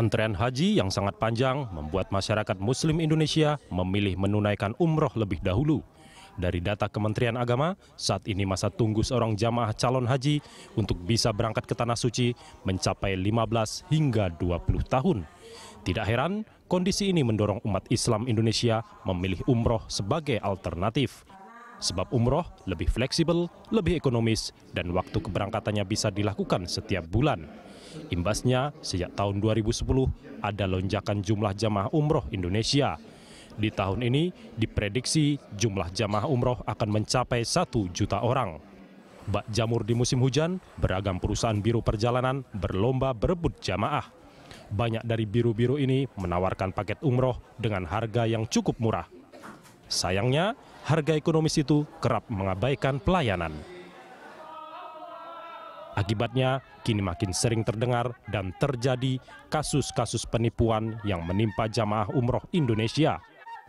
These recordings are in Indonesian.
Antrean haji yang sangat panjang membuat masyarakat Muslim Indonesia memilih menunaikan umroh lebih dahulu. Dari data Kementerian Agama, saat ini masa tunggu seorang jamaah calon haji untuk bisa berangkat ke Tanah Suci mencapai 15 hingga 20 tahun. Tidak heran, kondisi ini mendorong umat Islam Indonesia memilih umroh sebagai alternatif. Sebab umroh lebih fleksibel, lebih ekonomis, dan waktu keberangkatannya bisa dilakukan setiap bulan. Imbasnya, sejak tahun 2010 ada lonjakan jumlah jamaah umroh Indonesia. Di tahun ini diprediksi jumlah jamaah umroh akan mencapai 1 juta orang. Bak jamur di musim hujan, beragam perusahaan biro perjalanan berlomba berebut jamaah. Banyak dari biru-biru ini menawarkan paket umroh dengan harga yang cukup murah. Sayangnya, harga ekonomis itu kerap mengabaikan pelayanan. Akibatnya, kini makin sering terdengar dan terjadi kasus-kasus penipuan yang menimpa jamaah umroh Indonesia.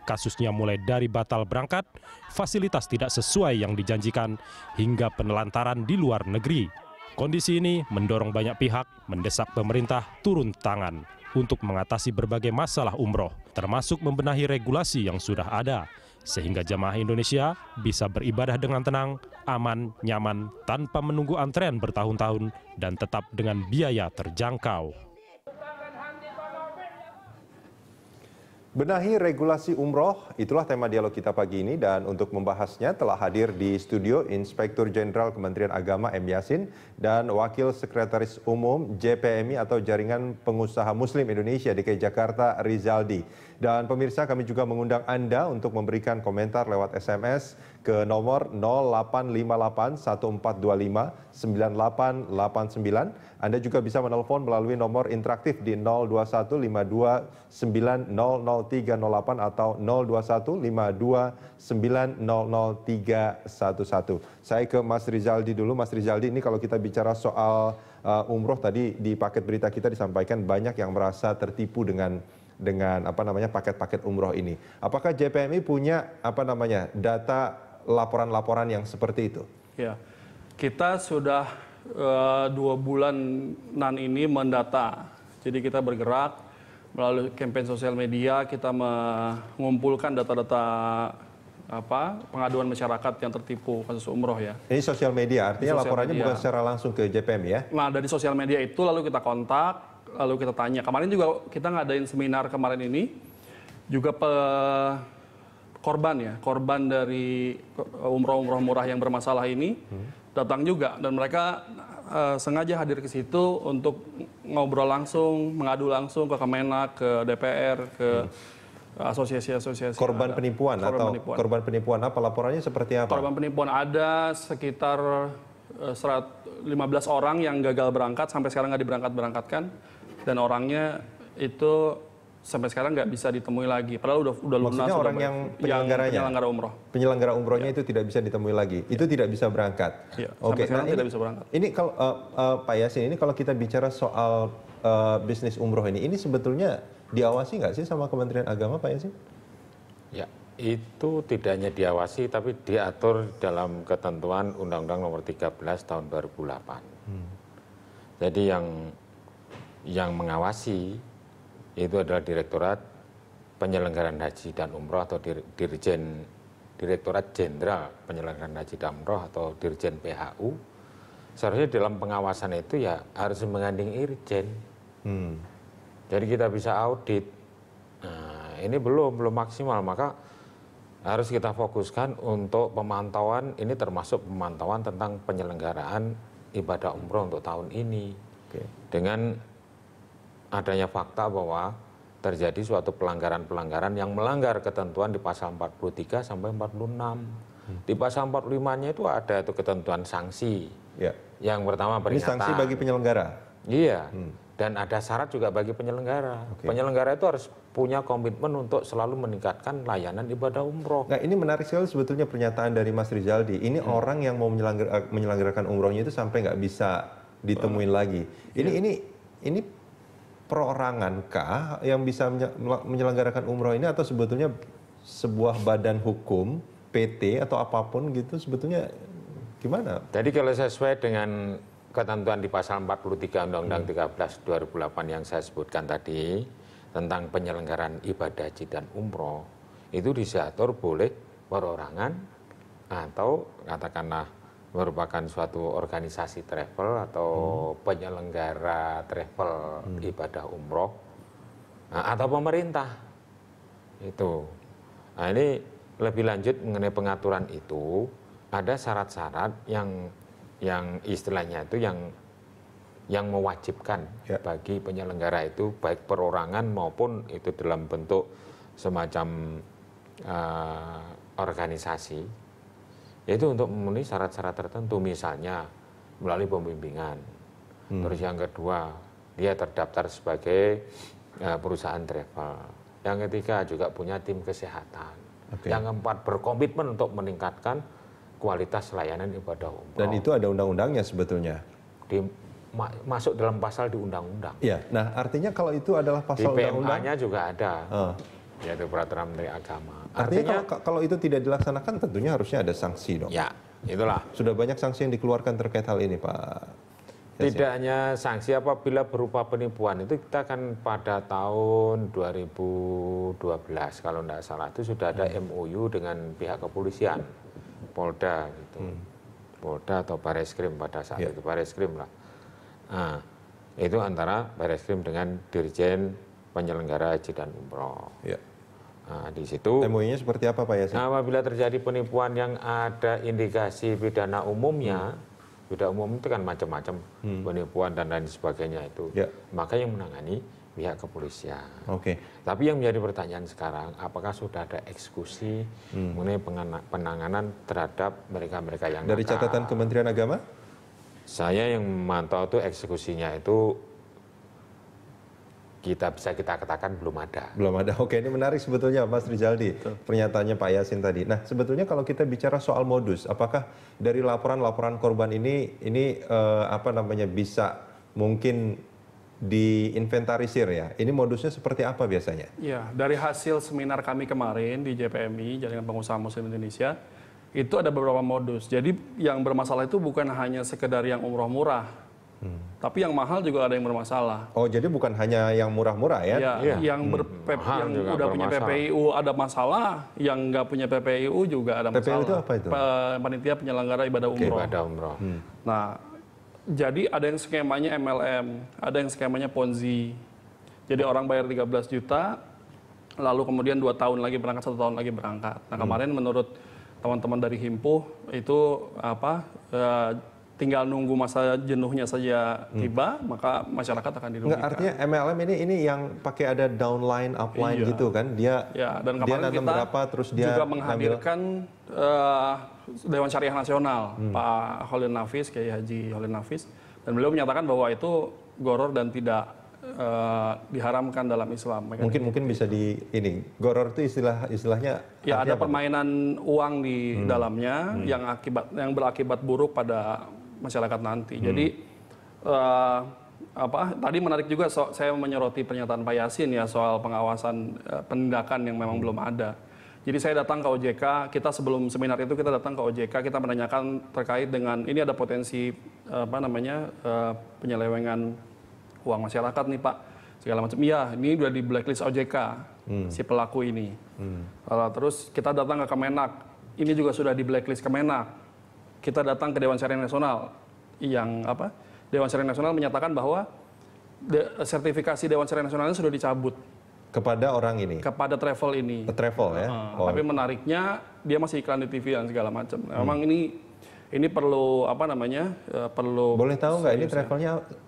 Kasusnya mulai dari batal berangkat, fasilitas tidak sesuai yang dijanjikan, hingga penelantaran di luar negeri. Kondisi ini mendorong banyak pihak mendesak pemerintah turun tangan untuk mengatasi berbagai masalah umroh, termasuk membenahi regulasi yang sudah ada, sehingga jamaah Indonesia bisa beribadah dengan tenang, aman, nyaman, tanpa menunggu antrean bertahun-tahun, dan tetap dengan biaya terjangkau. Benahi regulasi umroh, itulah tema dialog kita pagi ini, dan untuk membahasnya telah hadir di studio Inspektur Jenderal Kementerian Agama M. Yasin dan Wakil Sekretaris Umum JPMI atau Jaringan Pengusaha Muslim Indonesia DKI Jakarta Rizaldi. Dan pemirsa, kami juga mengundang Anda untuk memberikan komentar lewat SMS ke nomor 085814259889. Anda juga bisa menelpon melalui nomor interaktif di 02152900308 atau 02152900311. Saya ke Mas Rizaldi dulu. Mas Rizaldi, ini kalau kita bicara soal umroh, tadi di paket berita kita disampaikan banyak yang merasa tertipu dengan paket-paket umroh ini. Apakah JPMI punya data laporan-laporan yang seperti itu? Ya, kita sudah 2 bulanan ini mendata. Jadi kita bergerak melalui kampanye sosial media, kita mengumpulkan data-data pengaduan masyarakat yang tertipu kasus umroh ya. Ini sosial media, artinya laporannya bukan secara langsung ke JPMI ya? Nah, dari sosial media itu lalu kita kontak, lalu kita tanya. Kemarin juga kita ngadain seminar kemarin ini, juga korban dari umroh murah yang bermasalah ini datang juga, dan mereka sengaja hadir ke situ untuk ngobrol langsung, mengadu langsung ke Kemenak, ke DPR, ke asosiasi-asosiasi. Korban penipuan korban penipuan apa, laporannya seperti apa? Korban penipuan ada sekitar 15 orang yang gagal berangkat, sampai sekarang nggak diberangkat-berangkatkan, dan orangnya itu sampai sekarang nggak bisa ditemui lagi. Padahal udah lunas. Maksudnya orang yang penyelenggara umroh. Penyelenggara umrohnya itu tidak bisa ditemui lagi. Itu tidak bisa berangkat. Oke. Nah, tidak bisa berangkat. Ini kalau Pak Yasin, ini kalau kita bicara soal bisnis umroh ini sebetulnya diawasi nggak sih sama Kementerian Agama, Pak Yasin? Ya, itu tidak hanya diawasi, tapi diatur dalam ketentuan Undang-Undang Nomor 13 Tahun 2008. Jadi yang mengawasi itu adalah Direktorat Penyelenggaraan Haji dan Umroh atau Direktorat Jenderal Penyelenggaraan Haji dan Umroh atau Dirjen PHU. Seharusnya dalam pengawasan itu ya harus menggandeng Irjen. Jadi kita bisa audit. Nah, ini belum maksimal, maka harus kita fokuskan untuk pemantauan. Ini termasuk pemantauan tentang penyelenggaraan ibadah umroh untuk tahun ini. Dengan adanya fakta bahwa terjadi suatu pelanggaran-pelanggaran yang melanggar ketentuan di pasal 43 sampai 46. Di pasal 45-nya itu ada ketentuan sanksi. Ya. Yang pertama peringatan. Ini sanksi bagi penyelenggara? Iya. Dan ada syarat juga bagi penyelenggara. Penyelenggara itu harus punya komitmen untuk selalu meningkatkan layanan ibadah umroh. Nah, ini menarik sekali sebetulnya pernyataan dari Mas Rizaldi. Ini orang yang mau menyelenggarakan umrohnya itu sampai nggak bisa ditemuin lagi. Ini perorangankah yang bisa menyelenggarakan umroh ini, atau sebetulnya sebuah badan hukum, PT atau apapun gitu, sebetulnya gimana? Jadi kalau sesuai dengan ketentuan di pasal 43 Undang-Undang 13 2008 yang saya sebutkan tadi tentang penyelenggaraan ibadah haji dan umroh itu diatur boleh perorangan atau katakanlah merupakan suatu organisasi travel atau penyelenggara travel ibadah umroh atau pemerintah itu. Nah ini lebih lanjut mengenai pengaturan itu ada syarat-syarat yang istilahnya itu yang mewajibkan bagi penyelenggara itu baik perorangan maupun itu dalam bentuk semacam organisasi, yaitu untuk memenuhi syarat-syarat tertentu, misalnya melalui pembimbingan. Terus yang kedua, dia terdaftar sebagai perusahaan travel. Yang ketiga juga punya tim kesehatan. Yang keempat, berkomitmen untuk meningkatkan kualitas layanan ibadah umroh. Dan itu ada undang-undangnya sebetulnya. Masuk dalam pasal di undang-undang. Iya. Nah, artinya kalau itu adalah pasal undang-undang, di PMA-nya juga ada. Yaitu peraturan Menteri Agama. Artinya kalau itu tidak dilaksanakan tentunya harusnya ada sanksi dong. Ya, itulah. Sudah banyak sanksi yang dikeluarkan terkait hal ini, Pak Yasin. Tidak hanya sanksi apabila berupa penipuan, itu kita kan pada tahun 2012 kalau tidak salah itu sudah ada MOU dengan pihak kepolisian, Polda gitu. Polda atau Bareskrim pada saat itu, Bareskrim lah. Nah, itu antara Bareskrim dengan Dirjen Penyelenggara Haji dan Umroh. Ya. Nah, di situ MOU-nya seperti apa, Pak Yasin? apabila terjadi penipuan yang ada indikasi pidana umumnya, pidana umum itu kan macam-macam, penipuan dan lain sebagainya itu, maka yang menangani pihak kepolisian. Tapi yang menjadi pertanyaan sekarang, apakah sudah ada eksekusi mengenai penanganan terhadap mereka-mereka yang dari nakal? catatan Kementerian Agama? Saya yang memantau itu eksekusinya itu kita katakan belum ada. Belum ada. Oke, ini menarik sebetulnya Mas Rizaldi, pernyataannya Pak Yasin tadi. Nah, sebetulnya kalau kita bicara soal modus, apakah dari laporan-laporan korban ini bisa mungkin diinventarisir ya? Ini modusnya seperti apa biasanya? Ya, dari hasil seminar kami kemarin di JPMI, Jaringan Pengusaha Muslim Indonesia, itu ada beberapa modus. Jadi yang bermasalah itu bukan hanya sekedar yang umroh murah, tapi yang mahal juga ada yang bermasalah. Oh, jadi bukan hanya yang murah-murah ya? Ya, yang udah punya PPIU ada masalah, yang nggak punya PPIU juga ada masalah. PPIU itu apa itu? Panitia Penyelenggara Ibadah Umroh. Nah, jadi ada yang skemanya MLM, ada yang skemanya Ponzi. Jadi orang bayar 13 juta, lalu kemudian 2 tahun lagi berangkat, 1 tahun lagi berangkat. Nah, kemarin menurut teman-teman dari Himpuh itu tinggal nunggu masa jenuhnya saja tiba, maka masyarakat akan dirugikan. Enggak, artinya MLM ini yang pakai ada downline, upline gitu kan? Dia dan kemarin nanam kita berapa, terus dia juga menghadirkan Dewan Syariah Nasional, Pak Holil Nafis, Kiai Haji Holil Nafis, dan beliau menyatakan bahwa itu goror dan tidak diharamkan dalam Islam. Mungkin bisa goror itu istilahnya. Ya, ada permainan uang di dalamnya yang berakibat buruk pada masyarakat nanti. Jadi tadi menarik juga saya menyoroti pernyataan Pak Yasin ya soal pengawasan penindakan yang memang belum ada. Jadi saya datang ke OJK, kita sebelum seminar itu kita datang ke OJK, kita menanyakan terkait dengan ini ada potensi penyelewengan uang masyarakat nih Pak, segala macam. Iya, ini udah di blacklist OJK si pelaku ini. Terus kita datang ke Kemenak, ini juga sudah di blacklist Kemenak. Kita datang ke Dewan Syariah Nasional, Dewan Syariah Nasional menyatakan bahwa sertifikasi Dewan Syariah Nasional sudah dicabut. Kepada orang ini? Kepada travel ini. Travel ya? Tapi menariknya, dia masih iklan di TV dan segala macam. Memang ini perlu perlu. Boleh tahu nggak ini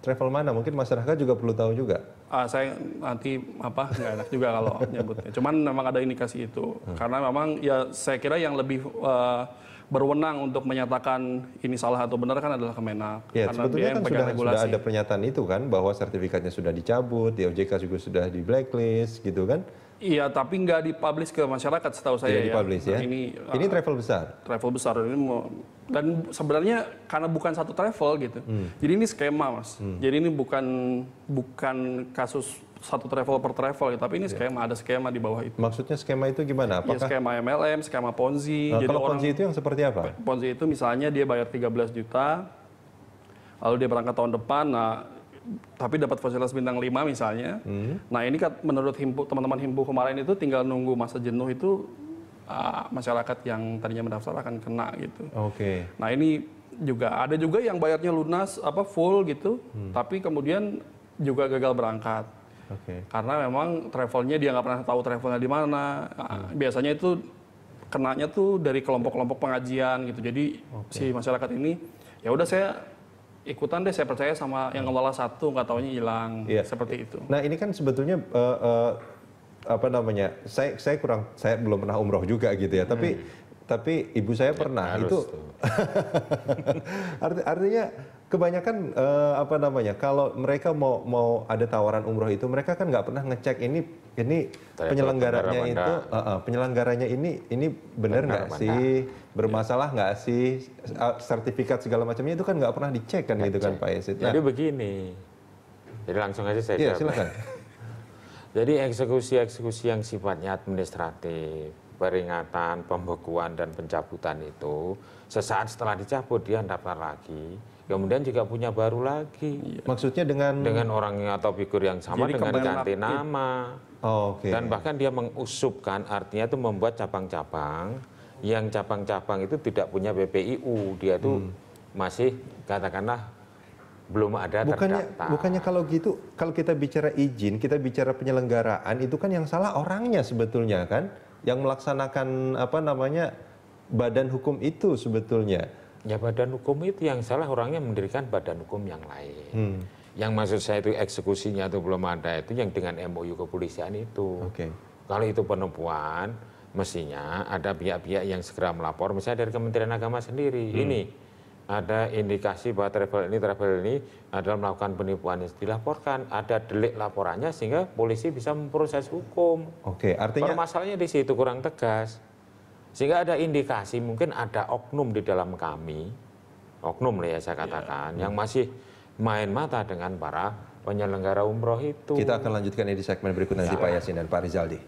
travel mana? Mungkin masyarakat juga perlu tahu juga. Saya nanti nggak enak juga kalau nyebutnya. Cuman memang ada indikasi itu. Karena memang ya saya kira yang lebih berwenang untuk menyatakan ini salah atau benar kan adalah Kemenak. Ya, sebetulnya kan sudah ada pernyataan itu kan bahwa sertifikatnya sudah dicabut, di OJK juga sudah di blacklist gitu kan? Iya, tapi nggak dipublish ke masyarakat setahu saya. Tidak dipublish ya. Ini travel besar. Travel besar ini dan sebenarnya karena bukan satu travel gitu. Jadi ini skema, Mas. Jadi ini bukan kasus satu travel per travel, tapi ini skema, ada skema di bawah itu. Maksudnya skema itu gimana? Apakah skema MLM, skema Ponzi. Jadi kalau Ponzi itu yang seperti apa? Ponzi itu misalnya dia bayar 13 juta, lalu dia berangkat tahun depan, nah tapi dapat fasilitas bintang 5 misalnya. Nah ini kan menurut teman-teman Himpu kemarin itu tinggal nunggu masa jenuh itu masyarakat yang tadinya mendaftar akan kena gitu. Oke. Nah ini ada juga yang bayarnya lunas full gitu, tapi kemudian juga gagal berangkat. Karena memang travelnya dia nggak pernah tahu travelnya di mana. Biasanya itu kenanya tuh dari kelompok-kelompok pengajian gitu. Jadi si masyarakat ini ya udah saya ikutan deh, saya percaya sama yang ngelola satu, nggak taunya hilang. Seperti itu. Nah ini kan sebetulnya apa namanya? Saya belum pernah umroh juga gitu ya. Tapi ibu saya pernah itu. Artinya kebanyakan apa namanya? Kalau mereka mau ada tawaran umroh itu, mereka kan nggak pernah ngecek ini penyelenggaranya ini benar nggak sih, bermasalah nggak sih, sertifikat segala macamnya itu kan nggak pernah dicek kan gitu kan Pak Yasin. Jadi begini, jadi langsung aja saya jawab. Silakan. Jadi eksekusi yang sifatnya administratif, peringatan, pembekuan dan pencabutan itu sesaat setelah dicabut dia daftar lagi, kemudian juga punya baru lagi. Maksudnya dengan orang atau figur yang sama, jadi dengan ganti nama. Dan bahkan dia mengusupkan, artinya itu membuat cabang-cabang yang cabang-cabang itu tidak punya BPIU, dia itu masih katakanlah belum ada terdaftar. Bukannya kalau gitu, kalau kita bicara izin, kita bicara penyelenggaraan, itu kan yang salah orangnya sebetulnya kan, yang melaksanakan apa namanya badan hukum itu sebetulnya. Ya badan hukum itu yang salah orangnya mendirikan badan hukum yang lain. Yang maksud saya itu eksekusinya itu belum ada, itu yang dengan MOU kepolisian itu. Kalau itu penipuan, mestinya ada pihak-pihak yang segera melapor, misalnya dari Kementerian Agama sendiri. Ini ada indikasi bahwa travel ini adalah melakukan penipuan, dilaporkan, ada delik laporannya sehingga polisi bisa memproses hukum. Artinya permasalahannya di situ kurang tegas. Sehingga ada indikasi mungkin ada oknum di dalam kami, oknum lah ya saya katakan, yang masih main mata dengan para penyelenggara umroh itu. Kita akan lanjutkan ini di segmen berikut nanti Pak Yasin dan Pak Rizaldi.